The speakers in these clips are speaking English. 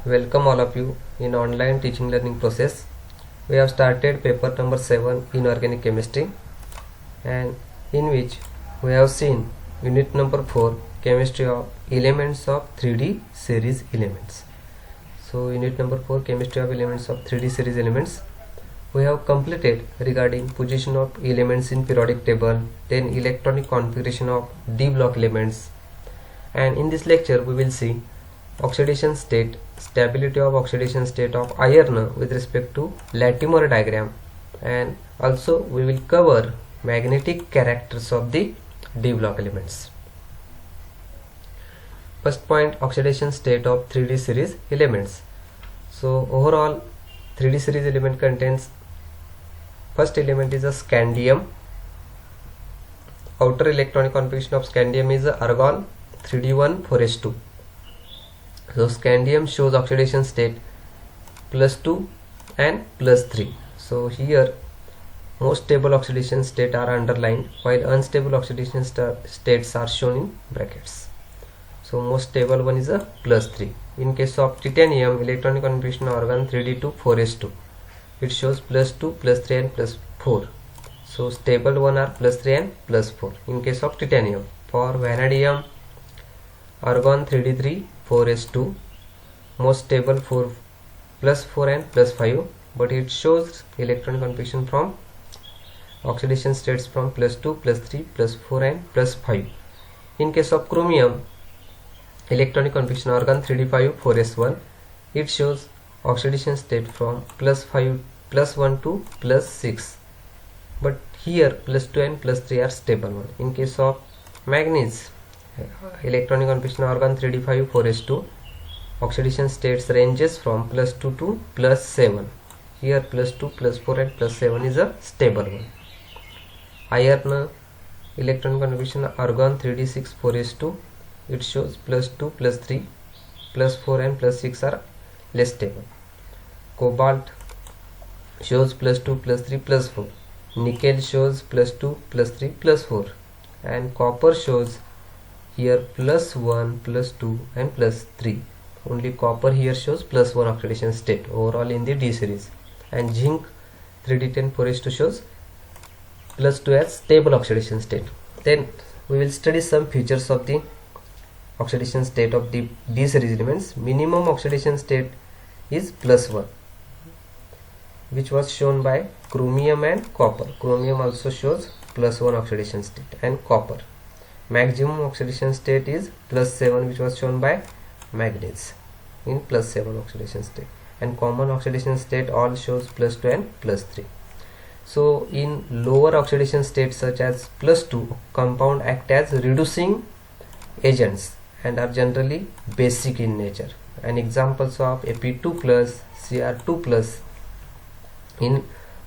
Welcome all of you in online teaching learning process. We have started paper number 7 in organic chemistry, and in which we have seen unit number 4, chemistry of elements of 3D series elements. So unit number 4, chemistry of elements of 3D series elements, we have completed regarding position of elements in periodic table, then electronic configuration of d block elements, and in this lecture we will see oxidation state, stability of oxidation state of iron with respect to Latimer diagram, and also we will cover magnetic characters of the d block elements. First point, oxidation state of 3D series elements. So overall 3D series element contains, first element is a scandium. Outer electronic configuration of scandium is argon 3d1 4s2. So scandium shows oxidation state +2 and +3. So here most stable oxidation state are underlined, while unstable oxidation states are shown in brackets. So most stable one is a +3. In case of titanium, electronic configuration argon 3d2 4s2, it shows +2 +3 and +4. So stable one are +3 and +4 in case of titanium. For vanadium, argon 3d3 4s2, most stable 4 +4 and +5, but it shows electron configuration from oxidation states from +2 +3 +4 and +5. In case of chromium, electronic configuration argon 3d5 4s1, it shows oxidation state from +5 +1 to +6, but here +2 and +3 are stable one. In case of manganese, electronic configuration argon 3d5 4s2, oxidation states ranges from +2 to +7. Here +2 +4 and +7 is a stable one. Iron, electronic configuration argon 3d6 4s2, it shows +2 +3 +4 and +6 are less stable. Cobalt shows +2 +3 +4. Nickel shows +2 +3 +4, and copper shows here +1 +2 and +3. Only copper here shows +1 oxidation state overall in the D series, and zinc 3d10 4s2 shows +2 as stable oxidation state. Then we will study some features of the oxidation state of the D series elements. Minimum oxidation state is +1, which was shown by chromium and copper. Chromium also shows +1 oxidation state, and copper. Maximum oxidation state is +7, which was shown by manganese in +7 oxidation state, and common oxidation state all shows +2 and +3. So in lower oxidation states such as +2, compound act as reducing agents and are generally basic in nature, and examples of Ap2+, Cr2+. In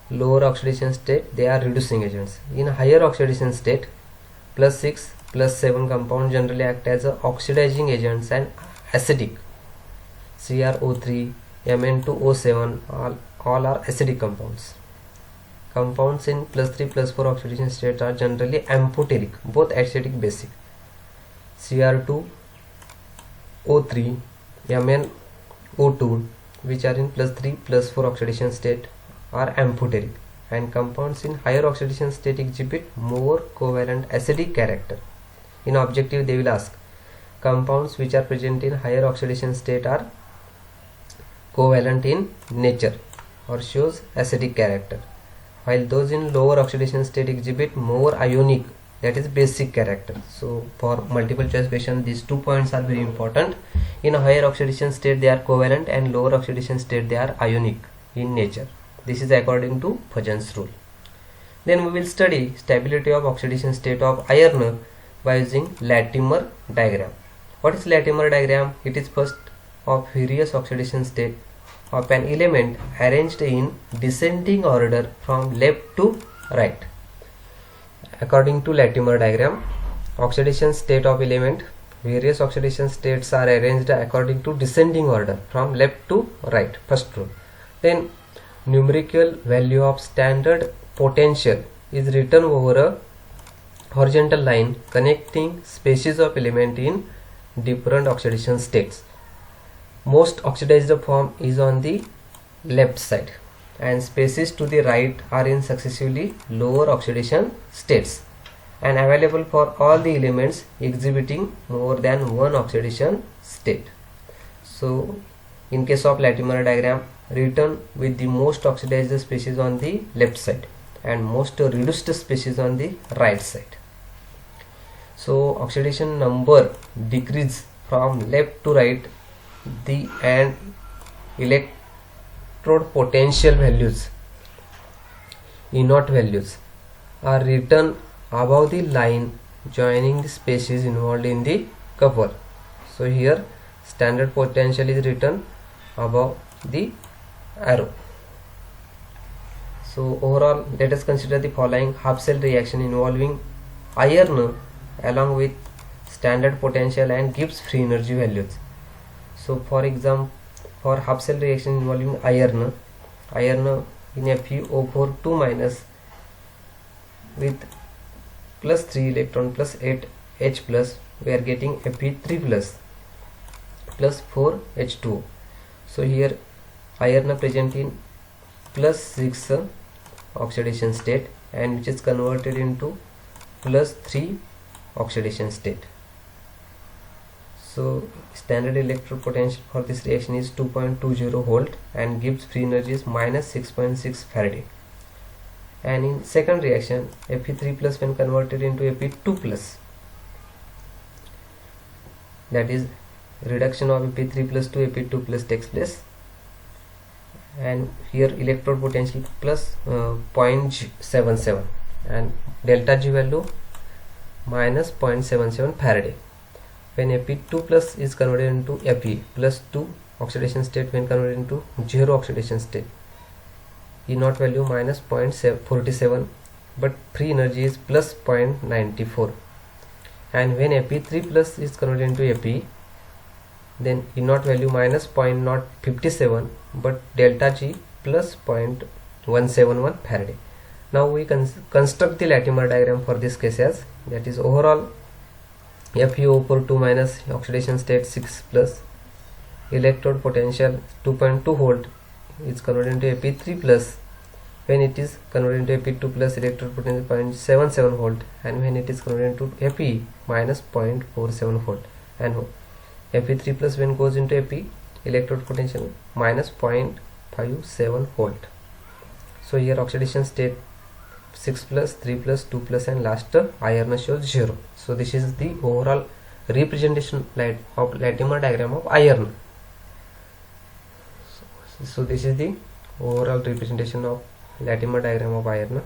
lower oxidation state they are reducing agents. In higher oxidation state, +6 +7 compound generally act as oxidizing agents and acidic. CrO3, Mn2O7 all are acidic compounds. Compounds in +3 +4 oxidation state are generally amphoteric, both acidic basic. Cr2O3, MnO2, which are in +3 +4 oxidation state, are amphoteric, and compounds in higher oxidation state exhibit more covalent acidic character. In objective they will ask, compounds which are present in higher oxidation state are covalent in nature or shows acidic character, while those in lower oxidation state exhibit more ionic, that is basic character. So for multiple choice question these 2 points are very important. In a higher oxidation state they are covalent, and lower oxidation state they are ionic in nature. This is according to Fajans rule. Then we will study stability of oxidation state of iron by using Latimer diagram. What is Latimer diagram? It is first of various oxidation state of an element arranged in descending order from left to right. According to Latimer diagram, oxidation state of element, various oxidation states are arranged according to descending order from left to right, first rule. Then numerical value of standard potential is written over a horizontal line connecting species of element in different oxidation states. most oxidized form is on the left side, and species to the right are in successively lower oxidation states and available for all the elements exhibiting more than one oxidation state. So in case of Latimer diagram, written with the most oxidized species on the left side and most reduced species on the right side. So oxidation number decrease from left to right, the and electrode potential values, E0 values, are written above the line joining the species involved in the couple. So here standard potential is written above the arrow. So overall, let us consider the following half cell reaction involving iron along with standard potential and Gibbs free energy values. So for example, for half cell reaction involving iron in FeO4 2 minus with plus 3 electron plus 8 H plus, we are getting Fe3 plus 4 H2. So here iron present in plus 6 oxidation state and which is converted into plus 3 oxidation state. So standard electrode potential for this reaction is 2.20 volt and Gibbs free energy is minus 6.6 Faraday. And in second reaction, Fe3 plus when converted into Fe2 plus, that is reduction of Fe3 plus to Fe2 plus takes place, and here electrode potential plus 0.77 and delta G value minus 0.77 Faraday. When Fe2 plus is converted into Fe plus 2 oxidation state, when converted into 0 oxidation state, E0 value minus 0.47, but free energy is plus 0.94. And when Fe3 plus is converted into Fe, then E0 value minus 0.057, but delta G plus 0.171 Faraday. Now we construct the Latimer diagram for this case as, that is overall FeO4 2 minus oxidation state 6 plus, electrode potential 2.2 volt is converted into Fe3 plus, when it is converted into Fe2 plus electrode potential 0.77 volt, and when it is converted into Fe minus 0.47 volt, and Fe3 plus when goes into Fe, electrode potential minus 0.57 volt. So here oxidation state 6 plus, 3 plus, 2 plus, and last iron shows 0. So this is the overall representation of Latimer diagram of iron. So this is the overall representation of Latimer diagram of iron.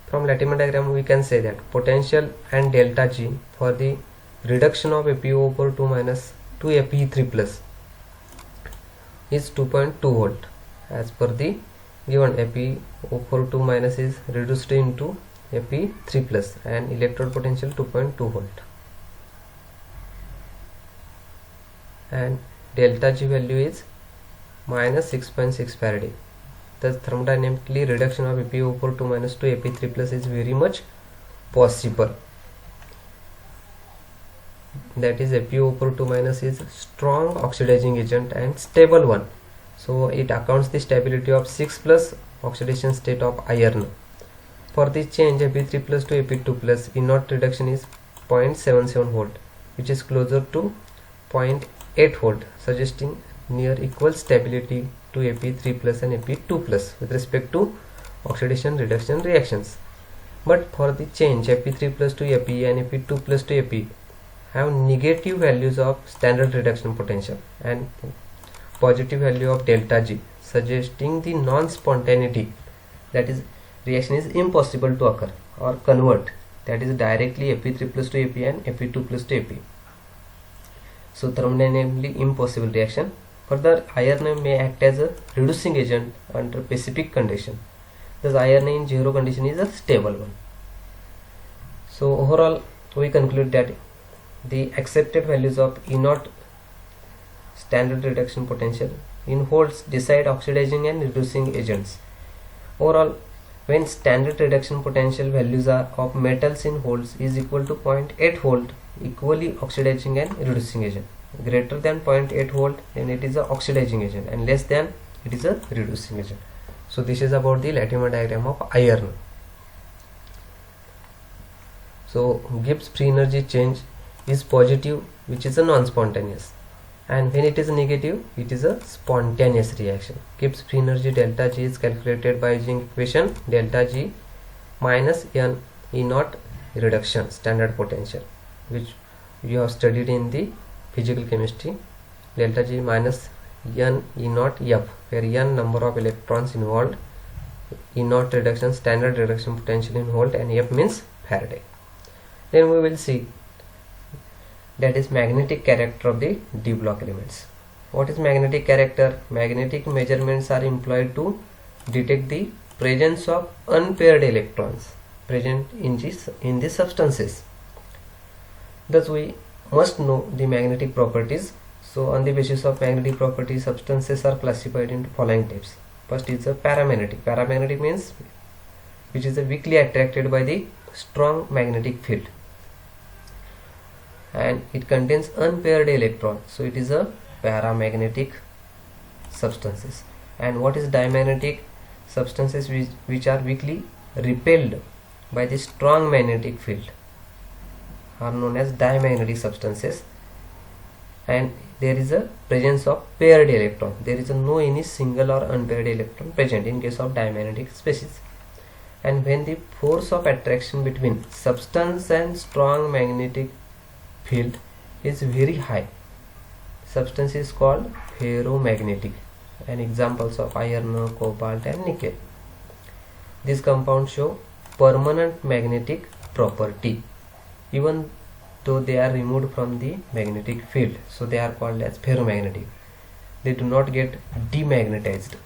From Latimer diagram we can say that potential and delta G for the reduction of FeO4 2 minus to Fe3 plus is 2.2 volt as per the given. FeO4 2 minus is reduced into Fe3 plus and electrode potential 2.2 volt, and delta G value is minus 6.6 Faraday. Thus thermodynamically reduction of FeO4 2 minus to Fe3 plus is very much possible. That is FeO4 2 minus is strong oxidizing agent and stable one. So it accounts the stability of 6 plus oxidation state of iron. For the change Fe3 plus to Fe2 plus, E0 reduction is 0.77 volt, which is closer to 0.8 volt, suggesting near equal stability to Fe3 plus and Fe2 plus with respect to oxidation reduction reactions. But for the change Fe3 plus to Fe and Fe2 plus to Fe have negative values of standard reduction potential and positive value of delta G, suggesting the non-spontaneity, that is reaction is impossible to occur or convert, that is directly Fe3 plus to Fe and Fe2 plus to Fe. So thermodynamically impossible reaction. Further, iron may act as a reducing agent under specific condition. Thus iron in 0 condition is a stable one. So overall we conclude that the accepted values of E0 standard reduction potential in holes decide oxidizing and reducing agents. Overall, when standard reduction potential values are of metals in holes is equal to 0.8 volt, equally oxidizing and reducing agent. greater than 0.8 volt, then it is a oxidizing agent, and less than, it is a reducing agent. So this is about the Latimer diagram of iron. So Gibbs free energy change is positive, which is a non-spontaneous, and when it is negative, it is a spontaneous reaction. Gibbs free energy delta G is calculated by using equation delta G minus N E naught reduction standard potential, which we have studied in the physical chemistry. Delta G minus N E naught F, where N number of electrons involved, E naught reduction standard reduction potential in volt, and F means Faraday. Then we will see that is magnetic character of the d block elements. What is magnetic character? Magnetic measurements are employed to detect the presence of unpaired electrons present in the substances. Thus we must know the magnetic properties. So on the basis of magnetic properties, substances are classified into following types. First is a paramagnetic. Paramagnetic means which is weakly attracted by the strong magnetic field, and it contains unpaired electrons, so it is a paramagnetic substances. And what is diamagnetic? Substances which are weakly repelled by the strong magnetic field are known as diamagnetic substances, and there is a presence of paired electron. There is no any single or unpaired electron present in case of diamagnetic species. And when the force of attraction between substance and strong magnetic field is very high, substance is called ferromagnetic, and examples of iron, cobalt and nickel. These compounds show permanent magnetic property even though they are removed from the magnetic field, so they are called as ferromagnetic. They do not get demagnetized.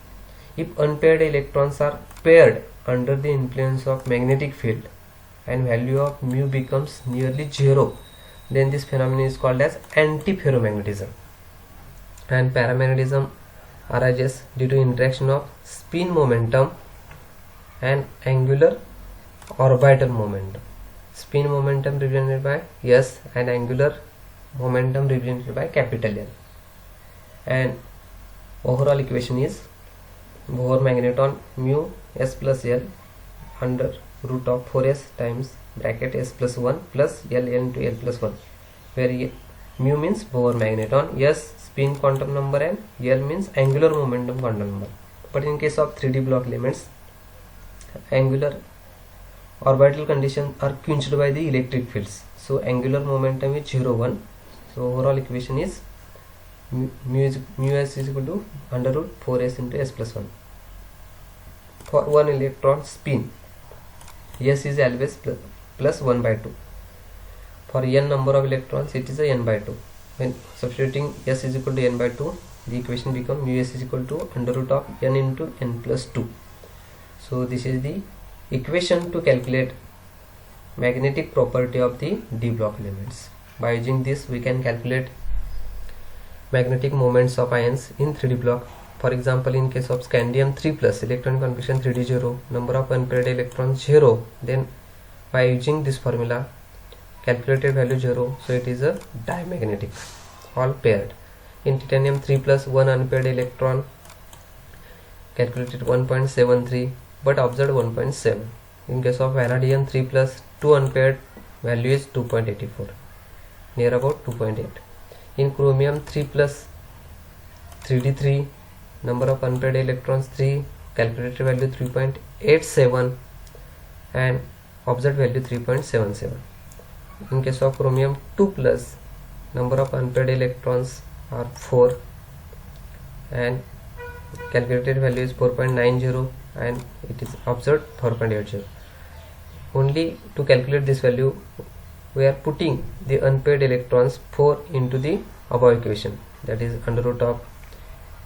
If unpaired electrons are paired under the influence of magnetic field and value of mu becomes nearly zero, then this phenomenon is called as antiferromagnetism. And paramagnetism arises due to interaction of spin momentum and angular orbital momentum. Spin momentum represented by S and angular momentum represented by capital L. And overall equation is Bohr magneton mu S plus L under root of 4s times bracket S plus 1 plus L into L plus 1, where mu means Bohr magneton, S spin quantum number, and L means angular momentum quantum number. But in case of 3D block elements, angular orbital conditions are quenched by the electric fields, so angular momentum is 0, 1. So overall equation is mu S is equal to under root 4s into S plus 1. For one electron spin, S is always plus 1 by 2. For n number of electrons, it is a n by 2. When substituting S is equal to n by 2, the equation becomes mu S is equal to under root of n into n plus 2. So this is the equation to calculate magnetic property of the d block elements. By using this, we can calculate magnetic moments of ions in 3D block. For example, in case of scandium 3 plus, electron configuration 3d 0, number of unpaired electrons 0, then by using this formula, calculated value 0, so it is a diamagnetic, all paired. In titanium 3 plus, 1 unpaired electron, calculated 1.73, but observed 1.7. In case of vanadium 3 plus, 2 unpaired, value is 2.84, near about 2.8. In chromium 3 plus, 3d3, number of unpaired electrons 3, calculated value 3.87, and observed value 3.77. In case of chromium 2 plus, number of unpaired electrons are 4, and calculated value is 4.90, and it is observed 4.80. Only to calculate this value, we are putting the unpaired electrons 4 into the above equation, that is under root of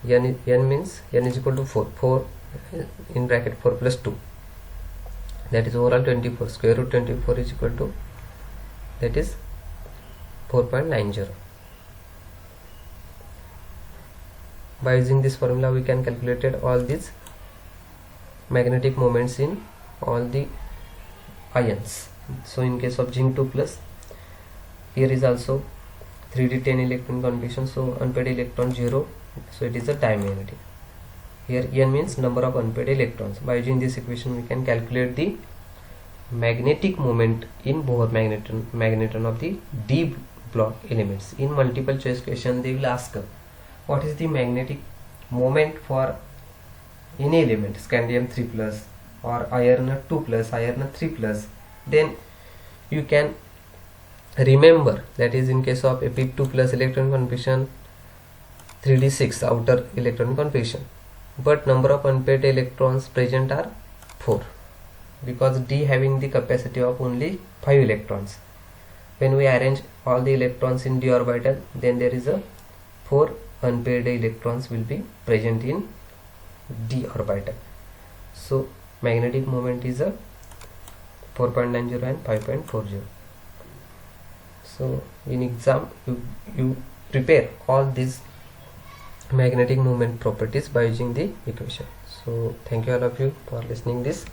n means n is equal to 4 in bracket 4 plus 2, that is overall 24. Square root 24 is equal to, that is 4.90. By using this formula, we can calculate all these magnetic moments in all the ions. So in case of zinc 2 plus, here is also 3d 10 electron configuration, so unpaired electron 0, so it is a diamagnetic. Here n means number of unpaired electrons. By using this equation we can calculate the magnetic moment in Bohr magneton of the d block elements. In multiple choice question they will ask what is the magnetic moment for any element, scandium 3 plus or iron 2 plus, iron 3 plus. Then you can remember that is in case of Fe2 plus electron configuration 3d6 outer electron configuration, but number of unpaired electrons present are 4, because d having the capacity of only 5 electrons. When we arrange all the electrons in d orbital, then there is a 4 unpaired electrons will be present in d orbital. So magnetic moment is a 4.90 and 5.40. So in exam you prepare all these magnetic moment properties by using the equation. So thank you all of you for listening this.